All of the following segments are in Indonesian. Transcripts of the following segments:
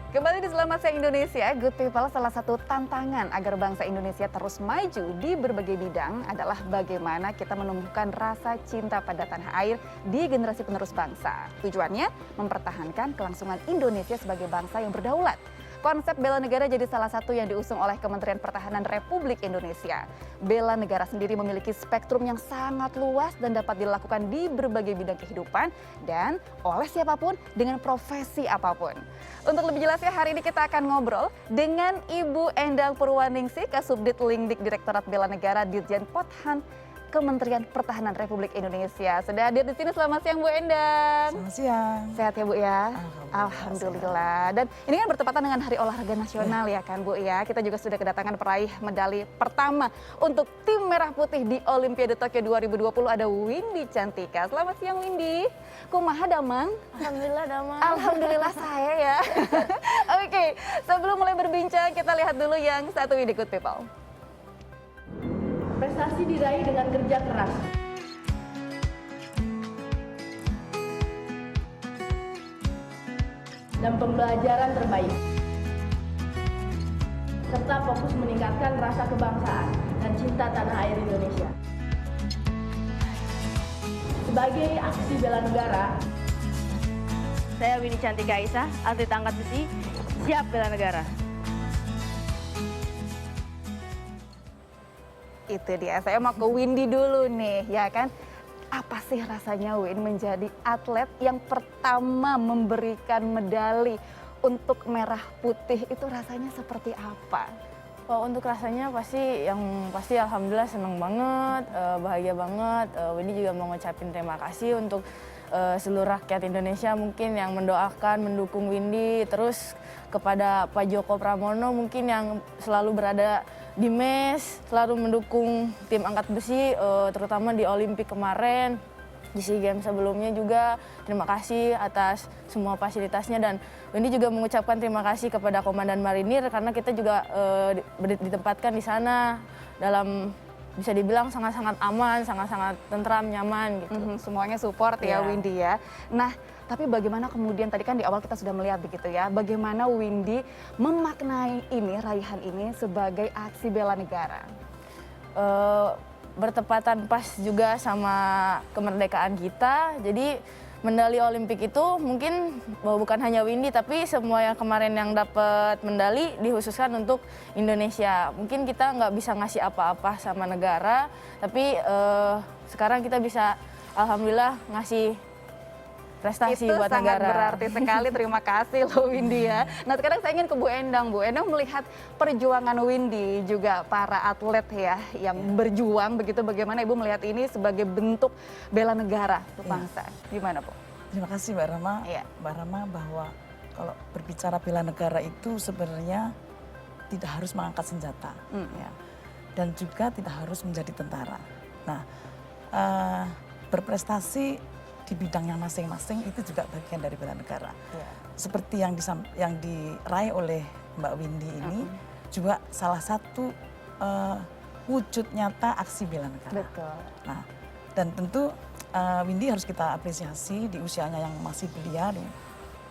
Kembali di Selamat Siang Indonesia, Good People, salah satu tantangan agar bangsa Indonesia terus maju di berbagai bidang adalah bagaimana kita menumbuhkan rasa cinta pada tanah air di generasi penerus bangsa. Tujuannya mempertahankan kelangsungan Indonesia sebagai bangsa yang berdaulat. Konsep bela negara jadi salah satu yang diusung oleh Kementerian Pertahanan Republik Indonesia. Bela negara sendiri memiliki spektrum yang sangat luas dan dapat dilakukan di berbagai bidang kehidupan dan oleh siapapun dengan profesi apapun. Untuk lebih jelasnya hari ini kita akan ngobrol dengan Ibu Endang Purwaningsih, Kasubdit Lingdik Direktorat Bela Negara Ditjen Pothan Kementerian Pertahanan Republik Indonesia. Sudah hadir di sini. Selamat siang Bu Endang. Selamat siang. Sehat ya Bu ya? Alhamdulillah. Dan ini kan bertepatan dengan Hari Olahraga Nasional ya kan Bu ya. Kita juga sudah kedatangan peraih medali pertama untuk tim Merah Putih di Olimpiade Tokyo 2020, ada Windy Cantika. Selamat siang Windy. Kumaha damang? Alhamdulillah damang. Alhamdulillah saya ya. Oke, sebelum mulai berbincang kita lihat dulu yang satu ini, Good People. Prestasi diraih dengan kerja keras. Dan pembelajaran terbaik. Serta fokus meningkatkan rasa kebangsaan dan cinta tanah air Indonesia. Sebagai aksi bela negara, saya Windy Cantika Aisyah, atlet angkat besi, siap bela negara. Itu dia, saya mau ke Windy dulu nih, ya kan? Apa sih rasanya Win menjadi atlet yang pertama memberikan medali untuk Merah Putih, itu rasanya seperti apa? Oh, untuk rasanya pasti alhamdulillah senang banget, bahagia banget. Windy juga mau ngucapin terima kasih untuk seluruh rakyat Indonesia mungkin yang mendoakan, mendukung Windy, terus kepada Pak Joko Pramono mungkin yang selalu berada di MES, selalu mendukung tim angkat besi, terutama di Olimpik kemarin, di SEA Games sebelumnya juga. Terima kasih atas semua fasilitasnya, dan Windy juga mengucapkan terima kasih kepada Komandan Marinir karena kita juga ditempatkan di sana dalam, bisa dibilang sangat-sangat aman, sangat-sangat tentram, nyaman gitu. Semuanya support ya Windy ya. Nah, tapi bagaimana kemudian, tadi kan di awal kita sudah melihat begitu ya, bagaimana Windy memaknai ini, raihan ini sebagai aksi bela negara? Bertepatan pas juga sama kemerdekaan kita, jadi medali Olimpik itu mungkin bukan hanya Windy, tapi semua yang kemarin yang dapat medali dikhususkan untuk Indonesia. Mungkin kita nggak bisa ngasih apa-apa sama negara, tapi sekarang kita bisa alhamdulillah ngasih prestasi itu buat sangat negara. berarti sekali, terima kasih loh Windy ya. Nah sekarang saya ingin ke Bu Endang. Bu Endang melihat perjuangan Windy, juga para atlet ya yang berjuang begitu, bagaimana Ibu melihat ini sebagai bentuk bela negara untuk bangsa? Gimana Bu? Terima kasih Mbak Rama. Iya. Mbak Rama, bahwa kalau berbicara bela negara itu sebenarnya tidak harus mengangkat senjata, ya, dan juga tidak harus menjadi tentara. Nah, berprestasi di bidangnya masing-masing itu juga bagian dari bela negara. Ya. Seperti yang diraih oleh Mbak Windy ini juga salah satu wujud nyata aksi bela negara. Betul. Nah, dan tentu Windy harus kita apresiasi di usianya yang masih belia, di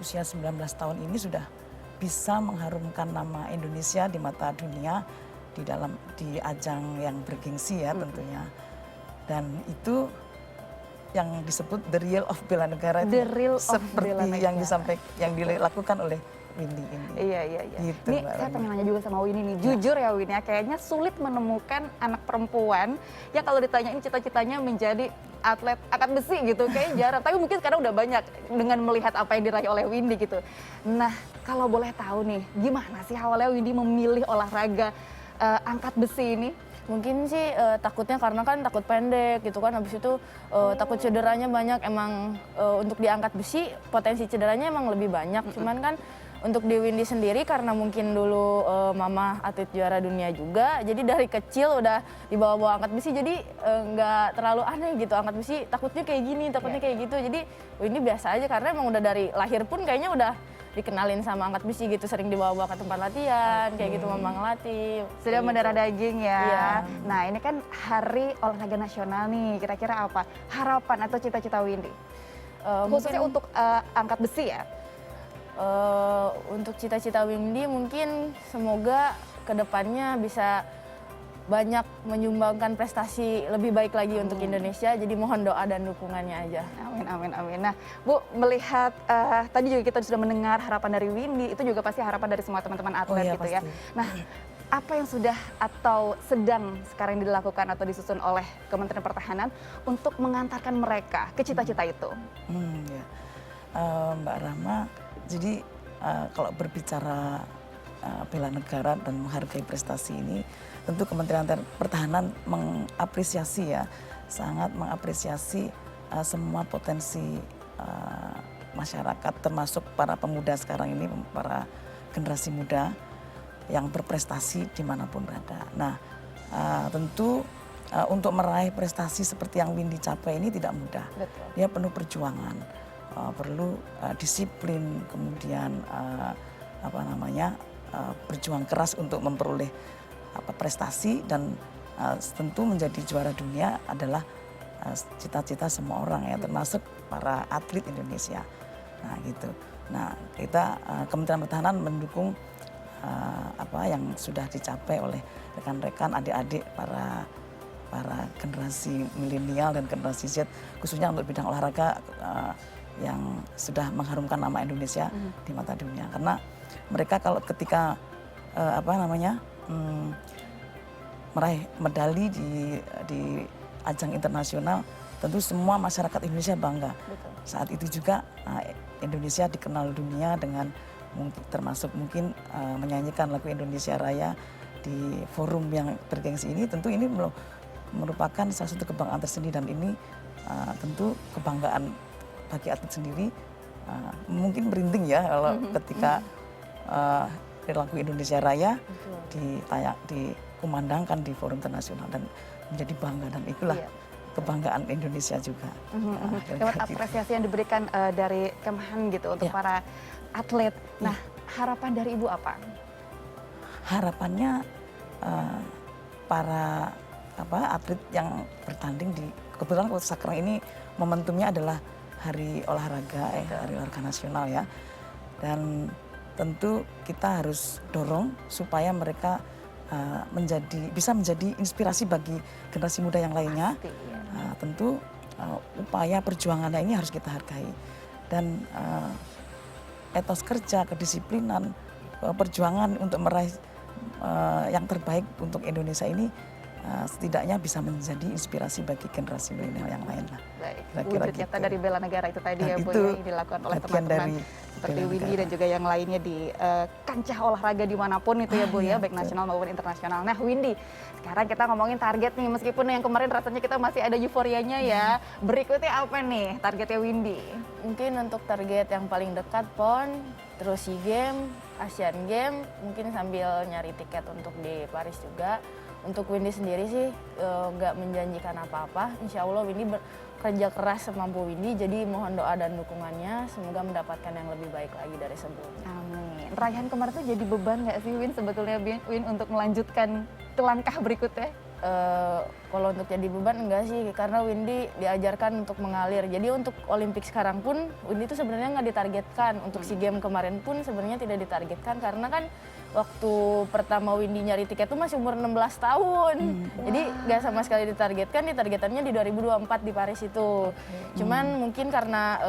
usia 19 tahun ini sudah bisa mengharumkan nama Indonesia di mata dunia di ajang yang bergengsi ya tentunya. Dan itu yang disebut the real of bela negara, The real of seperti bela yang negara. yang dilakukan oleh Windy ini. Iya. Gitu, Ini Mbak saya Rama. pengen nanya juga sama Windy nih, jujur ya Windy, kayaknya sulit menemukan anak perempuan yang kalau ditanyain cita-citanya menjadi atlet angkat besi gitu, kayaknya jarang. Tapi mungkin sekarang udah banyak dengan melihat apa yang diraih oleh Windy gitu. Nah, kalau boleh tahu nih, gimana sih awalnya Windy memilih olahraga angkat besi ini? Mungkin sih takutnya karena kan takut pendek gitu kan, habis itu takut cederanya banyak. Emang untuk diangkat besi potensi cederanya emang lebih banyak. Cuman kan untuk di Windy sendiri karena mungkin dulu mama atlet juara dunia juga, jadi dari kecil udah dibawa-bawa angkat besi, jadi nggak terlalu aneh gitu angkat besi. Takutnya kayak gini, takutnya kayak gitu. Jadi Windy biasa aja karena emang udah dari lahir pun kayaknya udah dikenalin sama angkat besi gitu, sering dibawa-bawa ke tempat latihan, kayak gitu mama ngelatih. Sudah kayak mendarah gitu. daging ya. Iya. Nah ini kan Hari Olahraga Nasional nih, kira-kira apa harapan atau cita-cita Windy? Khususnya Mungkin, untuk angkat besi ya? Untuk cita-cita Windy mungkin semoga kedepannya bisa banyak menyumbangkan prestasi lebih baik lagi untuk Indonesia. Jadi mohon doa dan dukungannya aja. Amin, amin, amin. Nah, Bu, melihat tadi juga kita sudah mendengar harapan dari Windy, itu juga pasti harapan dari semua teman-teman atlet iya, gitu ya. pasti. Nah, apa yang sudah atau sedang sekarang dilakukan atau disusun oleh Kementerian Pertahanan untuk mengantarkan mereka ke cita-cita itu? Ya. Mbak Rahma, jadi kalau berbicara bela negara dan menghargai prestasi ini, tentu Kementerian Pertahanan mengapresiasi ya, sangat mengapresiasi semua potensi masyarakat, termasuk para pemuda sekarang ini, para generasi muda yang berprestasi dimanapun berada. Nah, tentu untuk meraih prestasi seperti yang Windy capai ini tidak mudah. Betul. Dia penuh perjuangan, perlu disiplin, kemudian berjuang keras untuk memperoleh prestasi, dan tentu menjadi juara dunia adalah cita-cita semua orang ya, termasuk para atlet Indonesia. Nah gitu. Nah kita Kementerian Pertahanan mendukung apa yang sudah dicapai oleh rekan-rekan, adik-adik para generasi milenial dan generasi Z, khususnya untuk bidang olahraga yang sudah mengharumkan nama Indonesia di mata dunia. Karena mereka kalau ketika meraih medali di ajang internasional, tentu semua masyarakat Indonesia bangga. Betul. Saat itu juga Indonesia dikenal dunia dengan termasuk mungkin menyanyikan lagu Indonesia Raya di forum yang bergengsi ini. Tentu ini merupakan salah satu kebanggaan tersendiri, dan ini tentu kebanggaan bagi atlet sendiri. Mungkin merinding ya kalau ketika lagu Indonesia Raya dikumandangkan di forum internasional dan menjadi bangga, dan itulah kebanggaan Indonesia juga. Lewat apresiasi yang diberikan dari Kemhan gitu untuk para atlet. Nah, harapan dari Ibu apa? Harapannya para atlet yang bertanding kebetulan kalau sekarang ini momentumnya adalah Hari Olahraga, Hari Olahraga Nasional ya. Dan tentu kita harus dorong supaya mereka bisa menjadi inspirasi bagi generasi muda yang lainnya. Pasti, ya. Tentu upaya perjuangannya ini harus kita hargai, dan etos kerja, kedisiplinan, perjuangan untuk meraih yang terbaik untuk Indonesia ini setidaknya bisa menjadi inspirasi bagi generasi milenial yang lain lah. Baik, Kira-kira wujud nyata gitu. dari bela negara itu tadi Dan ya Bu, itu yang dilakukan oleh bagian teman-teman dari seperti bela Windy negara. dan juga yang lainnya di kancah olahraga dimanapun itu ya Bu iya, ya, baik betul. nasional maupun internasional. Nah Windy, sekarang kita ngomongin target nih, meskipun yang kemarin rasanya kita masih ada euforianya ya. Berikutnya apa nih targetnya Windy? Mungkin untuk target yang paling dekat PON, terus SEA Games, Asian Games, mungkin sambil nyari tiket untuk di Paris juga. Untuk Windy sendiri sih nggak menjanjikan apa-apa. Insya Allah Windy bekerja keras semampu Windy, jadi mohon doa dan dukungannya. Semoga mendapatkan yang lebih baik lagi dari sebelumnya. Amin. Raihan kemarin tuh jadi beban nggak sih Win sebetulnya Win untuk melanjutkan ke langkah berikutnya? Kalau untuk jadi beban enggak sih, karena Windy diajarkan untuk mengalir. Jadi untuk Olimpik sekarang pun Windy itu sebenarnya nggak ditargetkan. Untuk SEA Games kemarin pun sebenarnya tidak ditargetkan, karena kan waktu pertama Windy nyari tiket tuh masih umur 16 tahun. Jadi nggak sama sekali ditargetkan, ditargetannya di 2024 di Paris itu. Cuman mungkin karena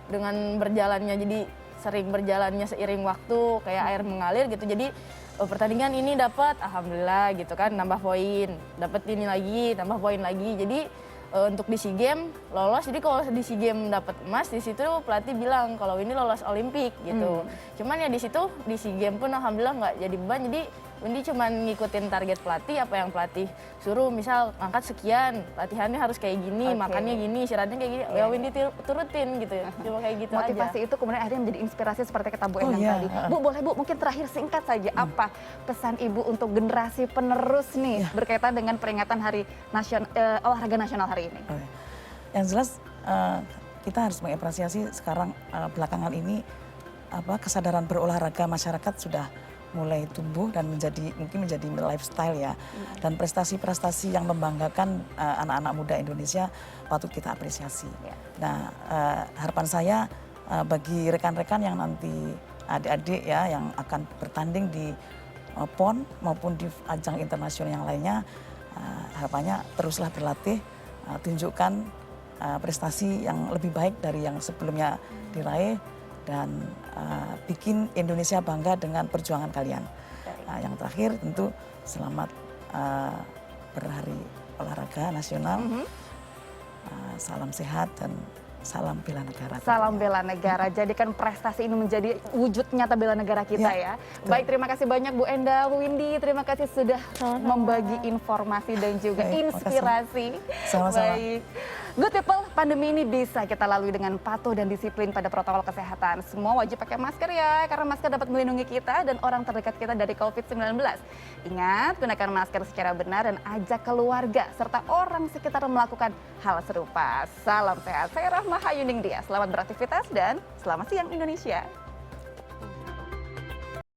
dengan berjalannya, jadi sering berjalannya seiring waktu kayak air mengalir gitu. Jadi pertandingan ini dapat, alhamdulillah gitu kan, nambah poin, dapat ini lagi, nambah poin lagi. Jadi untuk di SEA Games lolos, jadi kalau di SEA Games dapat emas, di situ pelatih bilang kalau ini lolos Olimpik gitu. Cuman ya di situ di SEA Games pun alhamdulillah nggak jadi beban, jadi Windy cuman ngikutin target pelatih, apa yang pelatih suruh, misal angkat sekian, latihannya harus kayak gini, makannya gini, istirahatnya kayak gini, ya Windy turutin gitu ya, cuma kayak gitu Motivasi aja. itu kemudian akhirnya menjadi inspirasi seperti kata Bu Endang iya. tadi. Bu, boleh Bu, mungkin terakhir singkat saja, apa pesan Ibu untuk generasi penerus nih berkaitan dengan peringatan Hari Olahraga Nasional hari ini? Yang jelas kita harus mengapresiasi sekarang belakangan ini kesadaran berolahraga masyarakat sudah mulai tumbuh dan mungkin menjadi lifestyle ya. Dan prestasi-prestasi yang membanggakan anak-anak muda Indonesia patut kita apresiasi. Nah, harapan saya bagi rekan-rekan yang nanti adik-adik ya yang akan bertanding di PON maupun di ajang internasional yang lainnya, harapannya teruslah berlatih, tunjukkan prestasi yang lebih baik dari yang sebelumnya diraih dan bikin Indonesia bangga dengan perjuangan kalian. Yang terakhir tentu selamat berhari olahraga nasional. Salam sehat dan salam bela negara. Salam bela negara. Jadikan prestasi ini menjadi wujud nyata bela negara kita ya. Baik, terima kasih banyak Bu Enda, Bu Windy. Terima kasih sudah membagi informasi dan juga inspirasi. Sama-sama. Baik. Good people, pandemi ini bisa kita lalui dengan patuh dan disiplin pada protokol kesehatan. Semua wajib pakai masker ya, karena masker dapat melindungi kita dan orang terdekat kita dari COVID-19. Ingat, gunakan masker secara benar dan ajak keluarga serta orang sekitar melakukan hal serupa. Salam sehat, saya Rahma Hayuning Dia. Selamat beraktivitas dan selamat siang Indonesia.